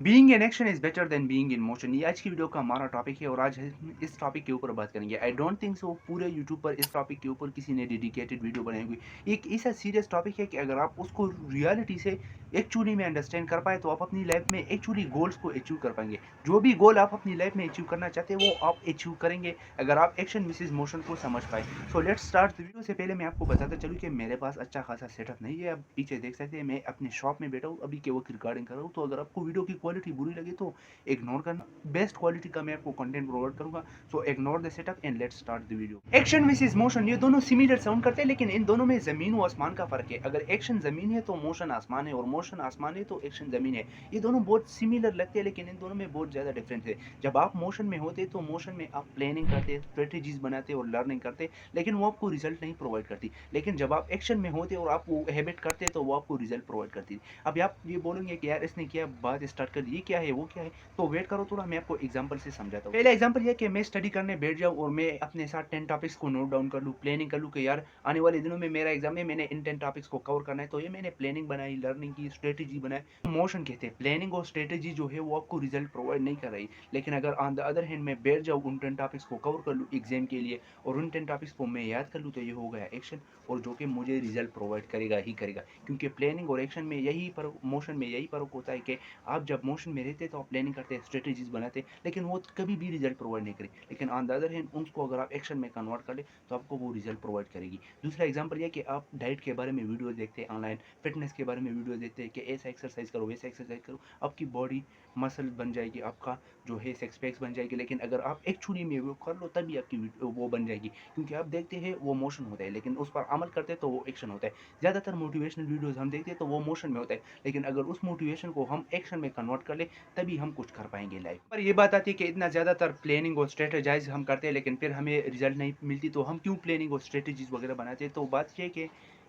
Being in action is better than being in motion, ये आज की वीडियो का हमारा टॉपिक है और आज हम इस टॉपिक के ऊपर बात करेंगे। आई डोंट थिंक सो पूरे यूट्यूब पर इस टॉपिक के ऊपर किसी ने डेडिकेटेड वीडियो बनाई हुई। एक ऐसा सीरियस टॉपिक है कि अगर आप उसको रियलिटी से एक्चुअली में अंडरस्टैंड कर पाए तो आप अपनी लाइफ में एक्चुअली गोल्स को अचीव कर पाएंगे। जो भी गोल आप अपनी लाइफ में अचीव करना चाहते हैं वो आप अचीव करेंगे अगर आप एक्शन मिसेज मोशन को समझ पाए। So let's start the video. से पहले मैं आपको बताता चलूँ कि मेरे पास अच्छा खासा सेटअप नहीं है। आप पीछे देख सकते हैं मैं अपने शॉप में बैठा हूँ, अभी के वक्त रिकॉर्डिंग कर रहा हूँ। तो अगर आपको वीडियो की क्वालिटी बुरी लगे तो इग्नोर करना। बेस्ट क्वालिटी का मैं आपको कंटेंट प्रोवाइड करूंगा। So ignore the setup and let's start the video. Action versus motion, ये दोनों सिमिलर साउंड करते हैं लेकिन इन दोनों में जमीन व आसमान का फर्क है। अगर एक्शन जमीन है तो मोशन आसमान है, और मोशन आसमान है तो एक्शन जमीन है। ये दोनों बहुत सिमिलर लगते हैं लेकिन इन दोनों में बहुत ज्यादा डिफरेंस है। जब आप मोशन में होते तो मोशन में आप प्लानिंग करते, स्ट्रेटेजीज बनाते और लर्निंग करते, लेकिन वो आपको रिजल्ट नहीं प्रोवाइड करती। लेकिन जब आप एक्शन में होते और आप वो हैबिट करते तो वो आपको रिजल्ट प्रोवाइड करती। अब आप ये बोलेंगे कि यार इसने क्या बात स्टार्ट कर दी, ये क्या है वो क्या है, तो वेट करो थोड़ा, मैं आपको एग्जांपल से समझाता हूँ। पहला एग्जांपल ये कि मैं स्टडी करने बैठ जाऊँ और मैं अपने साथ 10 टॉपिक्स को नोट डाउन कर लूँ, प्लानिंग कर लूँ कि यार आने वाले दिनों में मेरा एग्जाम है, मैंने इन 10 टॉपिक्स को कवर करना है। तो ये मैंने प्लानिंग बनाई, लर्निंग की, स्ट्रेटेजी बनाई। मोशन कहते हैं प्लानिंग और स्ट्रेटेजी जो है वो आपको रिजल्ट प्रोवाइड नहीं कर रही। लेकिन अगर ऑन द अदर हैंड मैं बैठ जाऊँ, उन 10 टॉपिक्स को कवर कर लूँ एग्जाम के लिए और उन 10 टॉपिक्स को मैं याद कर लूँ, तो ये हो गया एक्शन, और जो कि मुझे रिजल्ट प्रोवाइड करेगा ही करेगा। क्योंकि प्लानिंग और एक्शन में यही फर्क, मोशन में यही फर्क होता है कि आप जब मोशन में रहते तो आप प्लानिंग करते, स्ट्रेटेजीज बनाते, लेकिन वो कभी भी रिजल्ट प्रोवाइड नहीं करी। लेकिन ऑन द अदर हैंड उसको अगर आप एक्शन में कन्वर्ट कर ले तो आपको वो रिजल्ट प्रोवाइड करेगी। दूसरा एग्जांपल ये कि आप डाइट के बारे में वीडियो देखते हैं, ऑनलाइन फिटनेस के बारे में वीडियो देखते हैं कि ऐसा एक्सरसाइज करो, वैसा एक्सरसाइज करो, आपकी बॉडी मसल बन जाएगी, आपका जो है सिक्स पैक्स बन जाएगी। लेकिन अगर आप एक्चुअली में वो कर लो तभी आपकी वो बन जाएगी। क्योंकि आप देखते हैं वो मोशन होता है लेकिन उस पर अमल करते हैं तो वो एक्शन होता है। ज़्यादातर मोटिवेशनल वीडियोज़ हम देखते हैं तो वो मोशन में होता है, लेकिन अगर उस मोटिवेशन को हम एक्शन में कन्वर्ट कर ले तभी हम कुछ कर पाएंगे लाइफ पर। ये बात आती है कि इतना ज़्यादातर प्लानिंग और स्ट्रेटेजाइज हम करते हैं लेकिन फिर हमें रिजल्ट नहीं मिलती, तो हम क्यों प्लानिंग और स्ट्रेटेजीज वगैरह बनाते हैं। तो बात ये है कि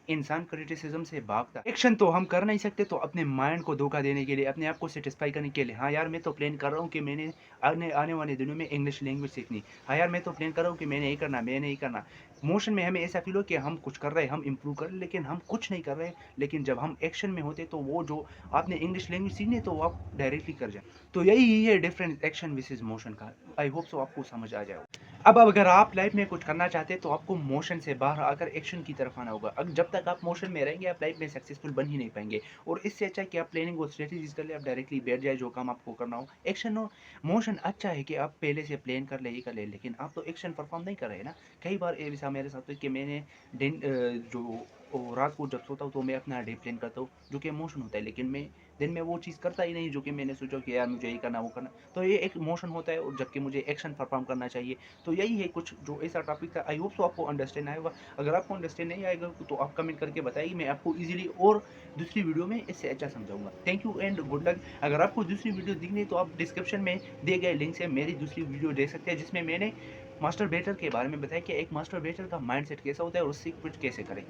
इंसान क्रिटिसिज्म से भागता है। एक्शन तो हम कर नहीं सकते, तो अपने माइंड को धोखा देने के लिए, अपने आप को सेटिस्फाई करने के लिए, हाँ यार मैं तो प्लान कर रहा हूँ कि मैंने आने आने वाले दिनों में इंग्लिश लैंग्वेज सीखनी, हाँ यार मैं तो प्लान कर रहा हूँ कि मैंने ये करना, मैंने ये करना। मोशन में हमें ऐसा फील हो कि हम कुछ कर रहे हैं, हम इंप्रूव कर रहे हैं, लेकिन हम कुछ नहीं कर रहे हैं। लेकिन जब हम एक्शन में होते तो वो जो आपने इंग्लिश लैंग्वेज सीखनी है तो वो आप डायरेक्टली कर जाए। तो यही है डिफरेंस एक्शन वर्सेस मोशन का। आई होप सो आपको समझ आ जाए। अब अगर आप लाइफ में कुछ करना चाहते हैं तो आपको मोशन से बाहर आकर एक्शन की तरफ आना होगा। अब जब तक आप मोशन में रहेंगे आप लाइफ में सक्सेसफुल बन ही नहीं पाएंगे। और इससे अच्छा है कि आप प्लानिंग और स्ट्रेटेजीज कर ले, आप डायरेक्टली बैठ जाए जो काम आपको करना हो। एक्शन और मोशन अच्छा है कि आप पहले से प्लान कर ले, ये कर ले, लेकिन आप तो एक्शन परफॉर्म नहीं कर रहे हैं ना। कई बार ऐसा मेरे साथ हुआ कि मैंने दिन जो रात को जब सोता हूँ तो मैं अपना डे प्लान करता हूँ जो कि मोशन होता है, लेकिन मैं दिन में वो चीज़ करता ही नहीं जो कि मैंने सोचा कि यार मुझे ये करना वो करना। तो ये एक मोशन होता है और जबकि मुझे एक्शन परफॉर्म करना चाहिए। तो यही है कुछ जो ऐसा टॉपिक था। आई होप सो आपको अंडरस्टैंड आएगा। अगर आपको अंडरस्टैंड नहीं आएगा तो आप कमेंट करके बताइए, मैं आपको इजीली और दूसरी वीडियो में इससे अच्छा समझाऊंगा। Thank you and good luck. अगर आपको दूसरी वीडियो देखनी है तो आप डिस्क्रिप्शन में दिए गए लिंक से मेरी दूसरी वीडियो देख सकते हैं जिसमें मैंने मास्टर बेटर के बारे में बताया कि एक मास्टर बेटर का माइंडसेट कैसा होता है और उससे कुछ कैसे करें।